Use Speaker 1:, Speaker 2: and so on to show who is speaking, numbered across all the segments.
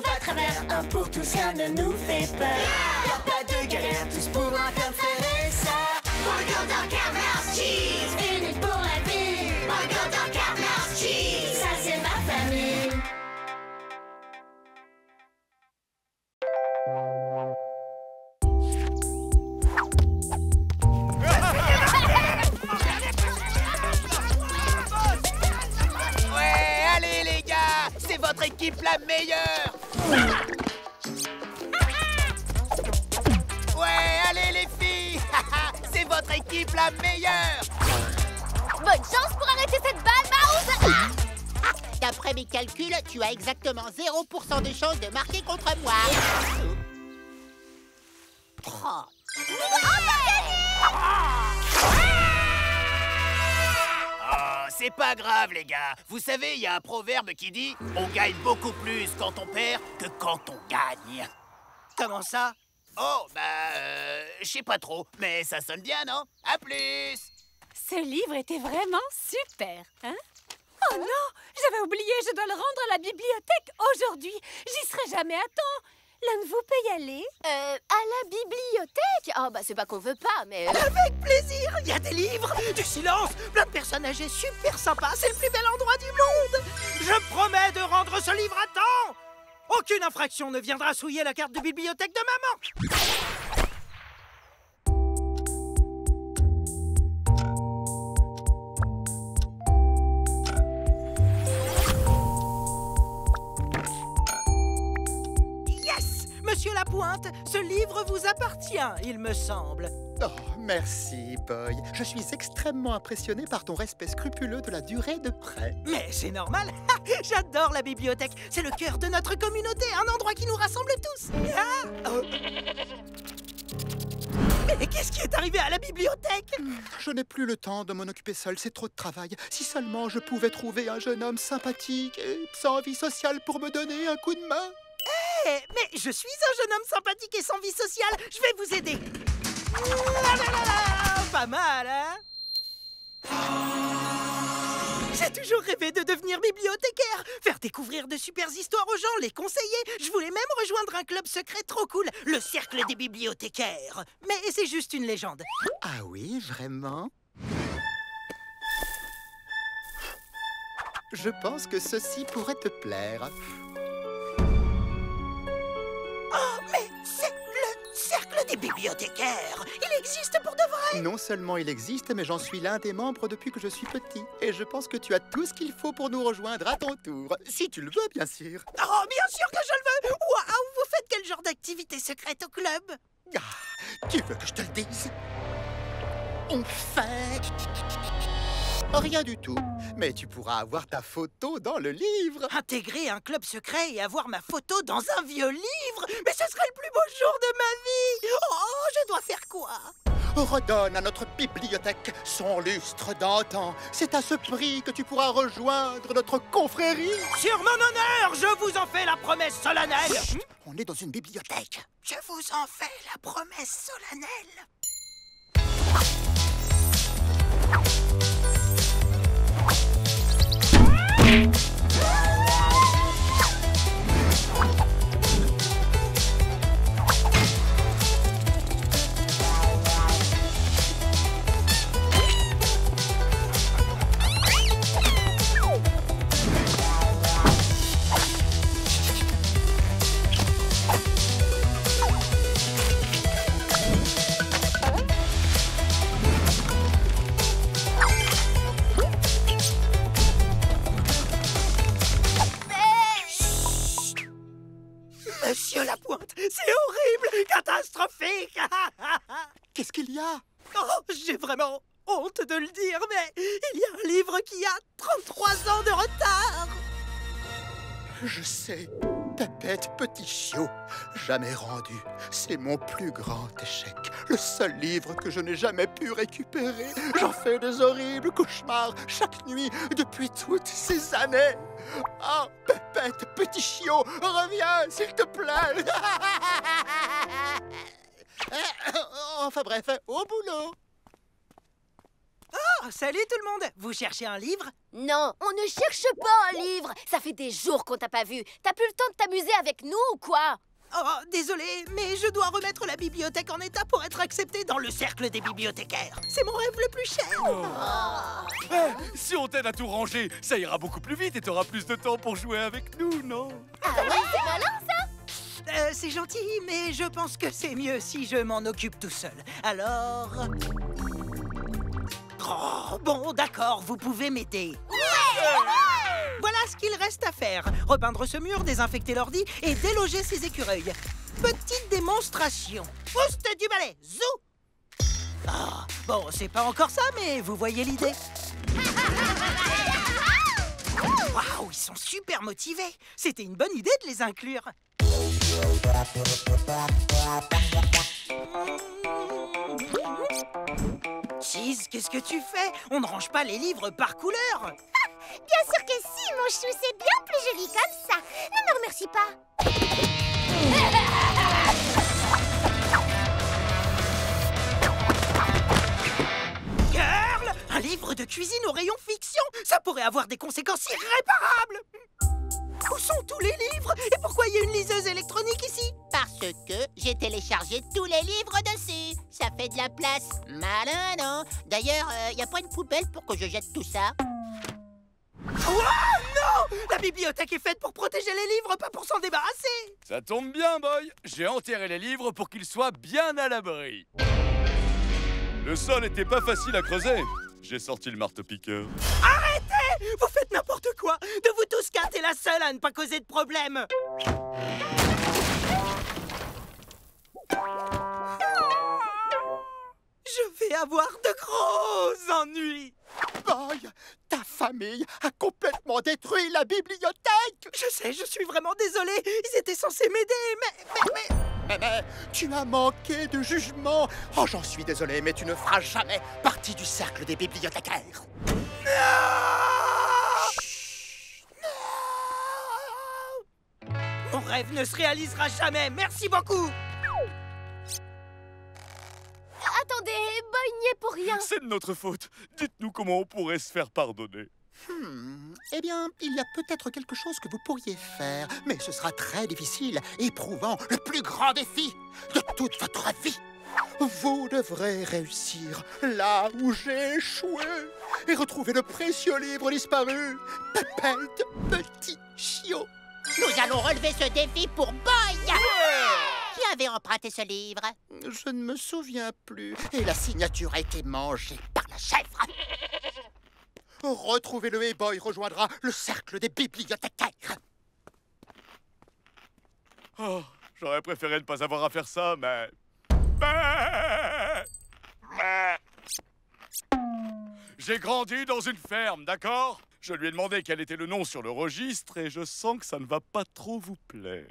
Speaker 1: va à travers, un pour tous, rien ne nous fait peur. Y'a pas de galère, tous pour un comme frère et sœur. Burger dans Cartmouth Cheese, unis pour la vie. Burger dans Cartmouth Cheese, ça c'est ma famille.
Speaker 2: Ouais, allez les gars, c'est votre équipe la meilleure. Ouais, allez les filles, c'est votre équipe la meilleure.
Speaker 3: Bonne chance pour arrêter cette balle, Mouse.
Speaker 4: D'après mes calculs, tu as exactement 0% de chance de marquer contre moi. Oh.
Speaker 2: Oh, c'est pas grave les gars. Vous savez, il y a un proverbe qui dit « On gagne beaucoup plus quand on perd que quand on gagne ».
Speaker 5: Comment ça?
Speaker 2: Oh, je sais pas trop, mais ça sonne bien, non? À plus.
Speaker 6: Ce livre était vraiment super, hein? Oh non! J'avais oublié, je dois le rendre à la bibliothèque aujourd'hui. J'y serai jamais à temps. L'un de vous peut y aller?
Speaker 3: À la bibliothèque? Oh, bah c'est pas qu'on veut pas, mais...
Speaker 5: Avec plaisir! Il y a des livres, du silence, plein de personnes âgées super sympas. C'est le plus bel endroit du monde! Je promets de rendre ce livre à temps! Aucune infraction ne viendra souiller la carte de bibliothèque de maman! Yes! Monsieur Lapointe, ce livre vous appartient, il me semble.
Speaker 7: Oh, merci, Boy. Je suis extrêmement impressionné par ton respect scrupuleux de la durée de prêt.
Speaker 5: Mais c'est normal. J'adore la bibliothèque. C'est le cœur de notre communauté, un endroit qui nous rassemble tous. Mais qu'est-ce qui est arrivé à la bibliothèque?
Speaker 7: Je n'ai plus le temps de m'en occuper seul, c'est trop de travail. Si seulement je pouvais trouver un jeune homme sympathique et sans vie sociale pour me donner un coup de main.
Speaker 5: Mais je suis un jeune homme sympathique et sans vie sociale. Je vais vous aider. Pas mal, hein? J'ai toujours rêvé de devenir bibliothécaire, faire découvrir de super histoires aux gens, les conseiller. Je voulais même rejoindre un club secret trop cool, le Cercle des bibliothécaires. Mais c'est juste une légende.
Speaker 7: Ah oui, vraiment? Je pense que ceci pourrait te plaire.
Speaker 5: Oh, mais c'est le Cercle des bibliothécaires. Il existe pour de vrai.
Speaker 7: Non seulement il existe, mais j'en suis l'un des membres depuis que je suis petit. Et je pense que tu as tout ce qu'il faut pour nous rejoindre à ton tour. Si tu le veux, bien sûr.
Speaker 5: Oh, bien sûr que je le veux. Waouh, vous faites quel genre d'activité secrète au club?
Speaker 7: Ah, tu veux que je te le dise? On fait... rien du tout. Mais tu pourras avoir ta photo dans le livre.
Speaker 5: Intégrer un club secret et avoir ma photo dans un vieux livre? Mais ce serait le plus beau jour de ma vie. Oh, je dois faire quoi?
Speaker 7: Redonne à notre bibliothèque son lustre d'antan. C'est à ce prix que tu pourras rejoindre notre confrérie.
Speaker 5: Sur mon honneur, je vous en fais la promesse solennelle.
Speaker 7: Chut, on est dans une bibliothèque.
Speaker 5: Je vous en fais la promesse solennelle. Monsieur Lapointe, c'est horrible, catastrophique.
Speaker 7: Qu'est-ce qu'il y a?
Speaker 5: Oh, j'ai vraiment honte de le dire, mais il y a un livre qui a 33 ans de retard.
Speaker 7: Je sais, Pépette Petit Chiot, jamais rendu. C'est mon plus grand échec. Le seul livre que je n'ai jamais pu récupérer. J'en fais des horribles cauchemars chaque nuit depuis toutes ces années. Oh, Pépette Petit Chiot, reviens, s'il te plaît. Enfin bref, au boulot.
Speaker 5: Oh, salut tout le monde! Vous cherchez un livre?
Speaker 3: Non, on ne cherche pas un livre. Ça fait des jours qu'on t'a pas vu. T'as plus le temps de t'amuser avec nous ou quoi?
Speaker 5: Oh, désolé, mais je dois remettre la bibliothèque en état pour être accepté dans le cercle des bibliothécaires. C'est mon rêve le plus cher.
Speaker 8: Si on t'aide à tout ranger, ça ira beaucoup plus vite et t'auras plus de temps pour jouer avec nous, non?
Speaker 3: Ah ouais, c'est malin ça.
Speaker 5: C'est gentil, mais je pense que c'est mieux si je m'en occupe tout seul. Alors... Oh, bon, d'accord, vous pouvez m'aider. Voilà ce qu'il reste à faire. Repeindre ce mur, désinfecter l'ordi et déloger ces écureuils. Petite démonstration. Pouste du balai, zou. Ah, bon, c'est pas encore ça, mais vous voyez l'idée. Waouh, ils sont super motivés. C'était une bonne idée de les inclure. Cheese, qu'est-ce que tu fais? On ne range pas les livres par couleur.
Speaker 1: Bien sûr que si, mon chou, c'est bien plus joli comme ça. Ne me remercie pas.
Speaker 5: Girl, un livre de cuisine au rayon fiction, ça pourrait avoir des conséquences irréparables. Où sont tous les livres? Et pourquoi il y a une liseuse électronique ici?
Speaker 4: Parce que j'ai téléchargé tous les livres dessus. Ça fait de la place. Malin, non? D'ailleurs, y a pas une poubelle pour que je jette tout ça?
Speaker 5: Oh non! La bibliothèque est faite pour protéger les livres, pas pour s'en débarrasser.
Speaker 8: Ça tombe bien, Boy. J'ai enterré les livres pour qu'ils soient bien à l'abri. Le sol était pas facile à creuser. J'ai sorti le marteau-piqueur.
Speaker 5: Arrêtez! Vous faites n'importe quoi! De vous tous quatre, t'es la seule à ne pas causer de problème! Je vais avoir de gros ennuis!
Speaker 7: Boy, ta famille a complètement détruit la bibliothèque.
Speaker 5: Je sais, je suis vraiment désolée. Ils étaient censés m'aider,
Speaker 7: Mais tu as manqué de jugement. Oh, j'en suis désolé, mais tu ne feras jamais partie du cercle des bibliothécaires.
Speaker 5: Mon rêve ne se réalisera jamais. Merci beaucoup.
Speaker 3: Attendez, Boy n'y est pour rien.
Speaker 8: C'est de notre faute. Dites-nous comment on pourrait se faire pardonner.
Speaker 7: Eh bien, il y a peut-être quelque chose que vous pourriez faire, mais ce sera très difficile, éprouvant, le plus grand défi de toute votre vie. Vous devrez réussir là où j'ai échoué et retrouver le précieux livre disparu, Pépette Petit Chiot.
Speaker 4: Nous allons relever ce défi pour Boy. Qui avait emprunté ce livre?
Speaker 7: Je ne me souviens plus, et la signature a été mangée par la chèvre. Retrouvez-le et Boy rejoindra le cercle des bibliothécaires.
Speaker 8: Oh, j'aurais préféré ne pas avoir à faire ça, mais... J'ai grandi dans une ferme, d'accord? Je lui ai demandé quel était le nom sur le registre et je sens que ça ne va pas trop vous plaire.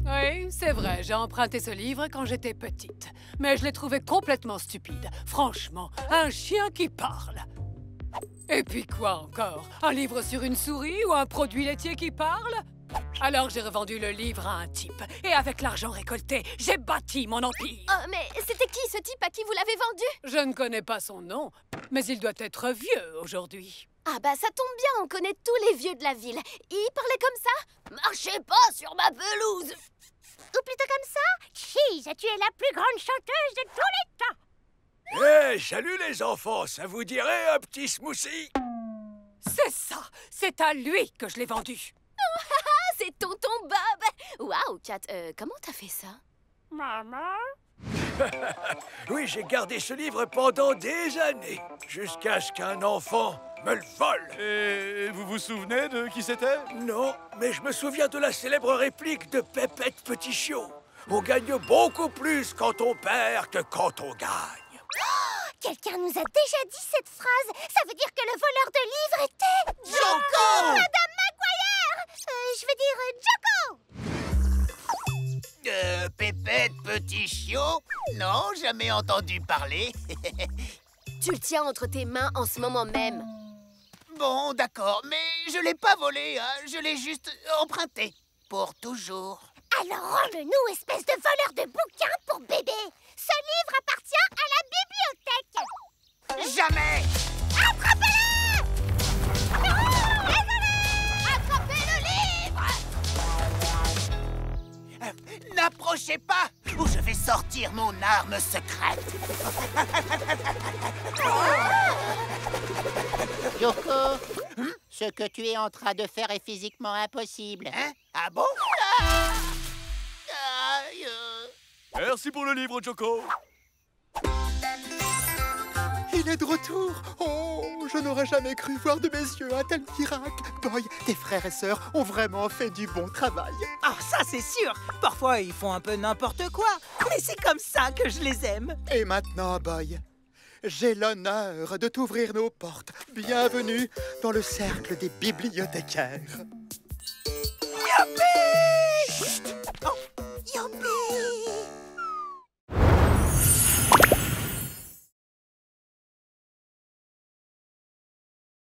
Speaker 6: Oui, c'est vrai, j'ai emprunté ce livre quand j'étais petite. Mais je l'ai trouvé complètement stupide. Franchement, un chien qui parle. Et puis quoi encore? Un livre sur une souris ou un produit laitier qui parle? Alors j'ai revendu le livre à un type. Et avec l'argent récolté, j'ai bâti mon empire.
Speaker 3: Oh, mais c'était qui ce type à qui vous l'avez vendu?
Speaker 6: Je ne connais pas son nom, mais il doit être vieux aujourd'hui.
Speaker 3: Ah bah ça tombe bien, on connaît tous les vieux de la ville. Il parlait comme ça? Marchez pas sur ma pelouse!
Speaker 1: Ou plutôt comme ça, Cheese, tu es la plus grande chanteuse de tous les temps.
Speaker 9: Hé, salut les enfants, ça vous dirait un petit smoothie?
Speaker 6: C'est ça! C'est à lui que je l'ai vendu.
Speaker 3: Ah, c'est tonton Bob! Waouh, Kat, comment t'as fait ça?
Speaker 6: Maman?
Speaker 9: Oui, j'ai gardé ce livre pendant des années, jusqu'à ce qu'un enfant me le vole.
Speaker 8: Et vous vous souvenez de qui c'était?
Speaker 9: Non, mais je me souviens de la célèbre réplique de Pépette Petit Chiot. On gagne beaucoup plus quand on perd que quand on gagne.
Speaker 1: Quelqu'un nous a déjà dit cette phrase. Ça veut dire que le voleur de livres était...
Speaker 5: Joko!
Speaker 1: Madame Maguire! Je veux dire Joko!
Speaker 2: Pépette Petit Chiot? Non, jamais entendu parler.
Speaker 3: Tu le tiens entre tes mains en ce moment même.
Speaker 2: Bon, d'accord, mais je l'ai pas volé, hein. Je l'ai juste emprunté. Pour toujours.
Speaker 1: Alors rends-le-nous, espèce de voleur de bouquins pour bébé. Ce livre appartient à la bibliothèque.
Speaker 2: Jamais!
Speaker 4: Attrapez-le! Non! Attrapez le livre!
Speaker 2: N'approchez pas ou je vais sortir mon arme secrète.
Speaker 4: Joko, ce que tu es en train de faire est physiquement impossible.
Speaker 2: Hein? Ah bon? Aïe.
Speaker 8: Merci pour le livre, Joko.
Speaker 7: Il est de retour. Oh, je n'aurais jamais cru voir de mes yeux un tel miracle. Boy, tes frères et sœurs ont vraiment fait du bon travail.
Speaker 5: Ah, ça c'est sûr. Parfois, ils font un peu n'importe quoi. Mais c'est comme ça que je les aime.
Speaker 7: Et maintenant, Boy, j'ai l'honneur de t'ouvrir nos portes. Bienvenue dans le cercle des bibliothécaires.
Speaker 5: Youpi!